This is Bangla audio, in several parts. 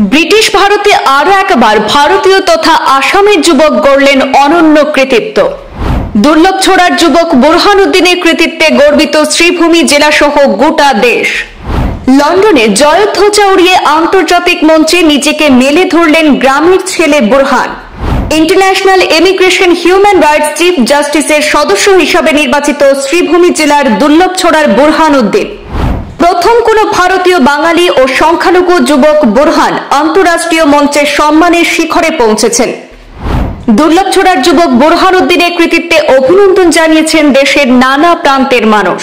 ব্রিটিশ ভারতে আরো একবার ভারতীয় তথা আসামের যুবক গড়লেন অনন্য কৃতিত্ব। দুর্লভছড়ার যুবক বুরহানুদ্দিনের কৃতিত্বে গর্বিত শ্রীভূমি জেলা সহ গোটা দেশ। লন্ডনে জয়ধ্বজা উড়িয়ে আন্তর্জাতিক মঞ্চে নিজেকে মেলে ধরলেন গ্রামের ছেলে Burhan. International immigration human rights chief জাস্টিসের সদস্য হিসাবে নির্বাচিত শ্রীভূমি জেলার দুর্লভছড়ার বুরহানুদ্দিন প্রথম কোন ভারতীয় বাঙালি ও সংখ্যালঘু যুবক। বুরহান আন্তঃরাষ্ট্রীয় মঞ্চে সম্মানের শিখরে পৌঁছেছেন। দুর্লভছড়ার যুবক বুরহানুদ্দিনের কৃতিত্বে অভিনন্দন জানিয়েছেন দেশের নানা প্রান্তের মানুষ।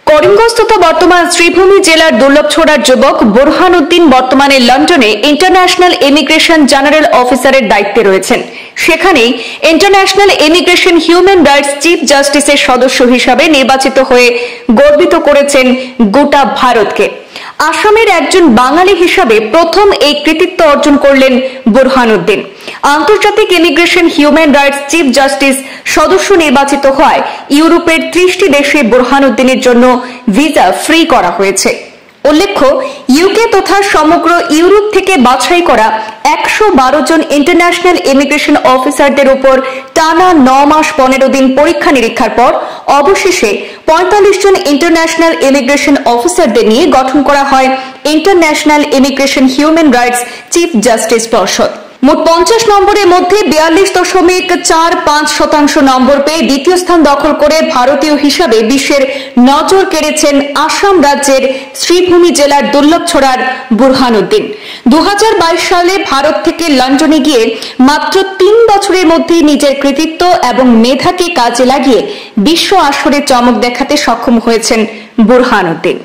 করিমগঞ্জ তথা বর্তমান শ্রীভূমি জেলার দুর্লভছড়ার যুবক বুরহানুদ্দিন বর্তমানে লন্ডনে ইন্টারন্যাশনাল ইমিগ্রেশন জেনারেল অফিসারের দায়িত্বে রয়েছেন। সেখানেই international immigration human rights chief জাস্টিসের সদস্য হিসাবে নির্বাচিত হয়ে গর্বিত করেছেন গোটা ভারতকে। আসামের একজন বাঙালি হিসাবে প্রথম এই কৃতিত্ব অর্জন করলেন বুরহানুদ্দিন। আন্তর্জাতিক immigration human rights chief justice সদস্য নির্বাচিত হওয়ায় ইউরোপের 30টি দেশে বুরহানুদ্দিনের জন্য ভিসা ফ্রি করা হয়েছে। উল্লেখ্য, ইউকে তথা সমগ্র ইউরোপ থেকে বাছাই করা 112 জন ইন্টারন্যাশনাল ইমিগ্রেশন অফিসারদের উপর টানা 9 মাস 15 দিন পরীক্ষা নিরীক্ষার পর অবশেষে 45 জন ইন্টারন্যাশনাল ইমিগ্রেশন অফিসারদের নিয়ে গঠন করা হয় international immigration human rights chief justice পর্ষদ। মোট 50 নম্বরের মধ্যে 42.45% নম্বর পেয়ে দ্বিতীয় স্থান দখল করে ভারতীয় হিসাবে বিশ্বের নজর কেড়েছেন আসাম রাজ্যের শ্রীভূমি জেলার দুর্লভছড়ার বুরহানুদ্দিন। 2022 সালে ভারত থেকে লন্ডনে গিয়ে মাত্র 3 বছরের মধ্যে নিজের কৃতিত্ব এবং মেধাকে কাজে লাগিয়ে বিশ্ব আসরে চমক দেখাতে সক্ষম হয়েছেন বুরহানুদ্দিন।